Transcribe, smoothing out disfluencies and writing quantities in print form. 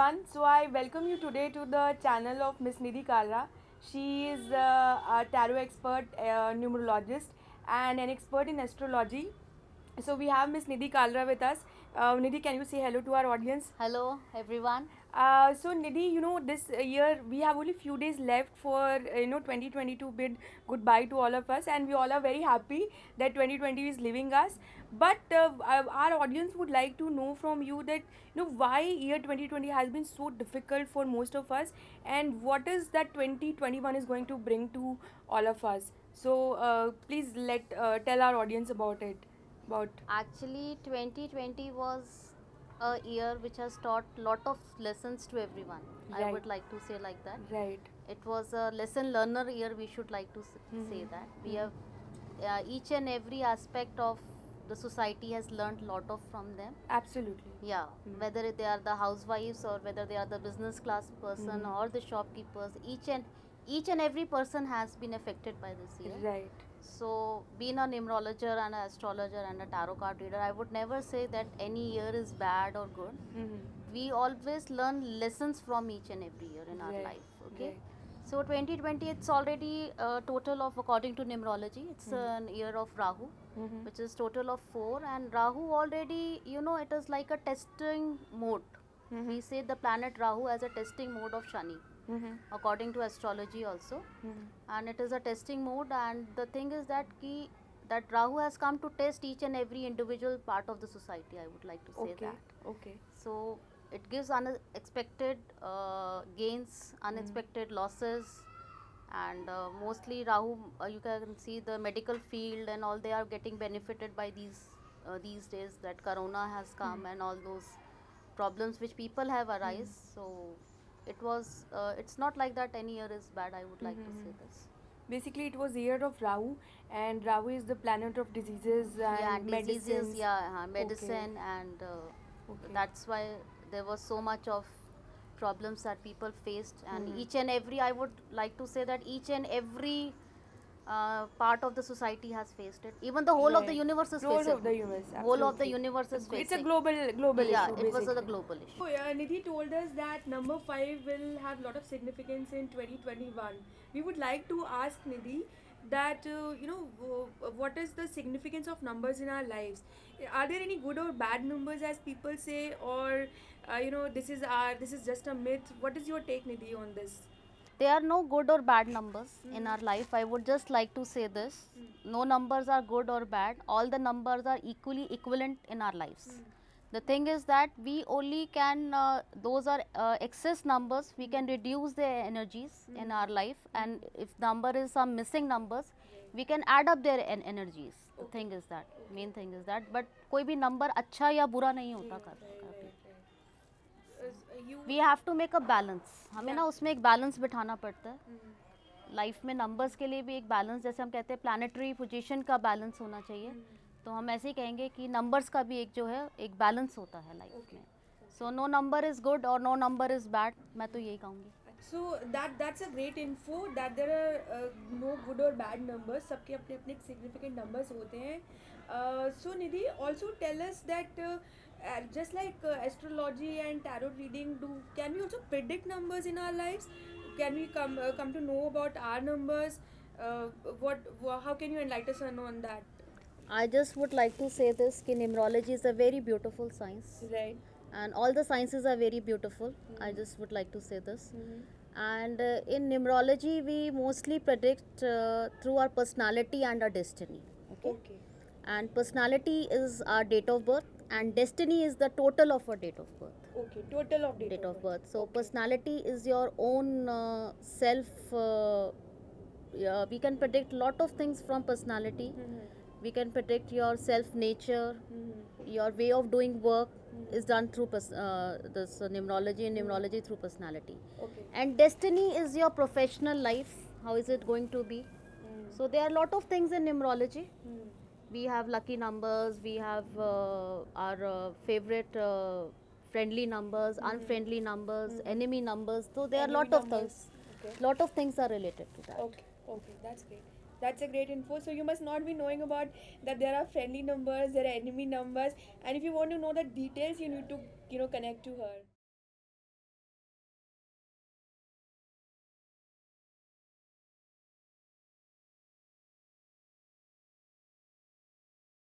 everyone. So I welcome you today to the channel of Miss Nidhi Kalra. She is a tarot expert, numerologist, and an expert in astrology. So we have Miss Nidhi Kalra with us. Nidhi, can you say hello to our audience? Hello everyone. So Nidhi, this year we have only few days left for 2022 bid goodbye to all of us, and we all are very happy that 2020 is leaving us. But our audience would like to know from you that why year 2020 has been so difficult for most of us, and what is that 2021 is going to bring to all of us. So please tell our audience about it. Actually 2020 was a year which has taught lot of lessons to everyone. I Right. would like to say like that. Right. It was a lesson learner year, we should like to say that. We have each and every aspect of the society has learned lot of from them. Absolutely. Yeah, whether they are the housewives or whether they are the business class person or the shopkeepers, each and every person has been affected by this year. Right. So, being a numerologer and an astrologer and a tarot card reader, I would never say that any year is bad or good. We always learn lessons from each and every year in our Right. life. Okay. Right. So 2020, it's already a total of, according to numerology, it's an year of Rahu, which is total of 4. And Rahu already, it is like a testing mode. We say the planet Rahu as a testing mode of Shani, according to astrology also. And it is a testing mode. And the thing is that Rahu has come to test each and every individual part of the society. I would like to say that. Okay. So it gives unexpected gains, unexpected losses, and mostly Rahu, you can see the medical field and all, they are getting benefited by these days that Corona has come and all those problems which people have arise. So it's not like that any year is bad. I would like to say this. Basically, it was year of Rahu, and Rahu is the planet of diseases Yeah, and diseases, medicines. medicine, and that's why there was so much of problems that people faced. And each and every, I would like to say that each and every part of the society has faced it. Even the whole of the Right. universe is Whole facing. of the universe, Whole of the absolutely. universe is facing. It's a global Yeah, issue. it was a Basically. global issue. So, Nidhi told us that number 5 will have a lot of significance in 2021. We would like to ask Nidhi that what is the significance of numbers in our lives? Are there any good or bad numbers, as people say, or this is just a myth? What is your take, Nidhi, on this? There are no good or bad numbers in our life. I would just like to say this. No numbers are good or bad. All the numbers are equally equivalent in our lives. The thing is that we only can, those are excess numbers, we can reduce their energies in our life, and if number is some missing numbers, we can add up their energies. The thing is that, main thing is that, but कोई भी number अच्छा या बुरा नहीं होता कभी. We have to make a balance. हमें ना उसमें एक बैलेंस बिठाना पड़ता है लाइफ में. नंबर्स के लिए भी एक बैलेंस, जैसे हम कहते हैं प्लानिटरी पोजीशन का बैलेंस होना चाहिए, तो हम ऐसे ही कहेंगे कि नंबर्स का भी एक जो है एक बैलेंस होता है लाइफ में. So no number is good और नो नंबर इज़ बैड, मैं तो यही कहूँगी. So that's a great info that there are no good or bad numbers. सबके अपने अपने significant numbers होते हैं. So Nidhi, also tell us that just like astrology and tarot reading, can we also predict numbers in our lives? Can we come to know about our numbers? How can you enlighten us on that? I just would like to say this कि numerology is a very beautiful science. Right. And all the sciences are very beautiful. I just would like to say this. And in numerology we mostly predict through our personality and our destiny. Okay. And personality is our date of birth, and destiny is the total of our date of birth. Okay. Total of date of birth. So personality is your own self. Yeah, we can predict lot of things from personality. We can predict your self nature, your way of doing work is done through this numerology, and numerology through personality. Okay. And destiny is your professional life. How is it going to be? So there are a lot of things in numerology. We have lucky numbers, we have our favorite friendly numbers, unfriendly numbers, enemy numbers. So there are a lot of things. Okay. Lot of things are related to that. Okay, that's great. That's a great info. So you must not be knowing about that there are friendly numbers, there are enemy numbers, and if you want to know the details, you need to connect to her.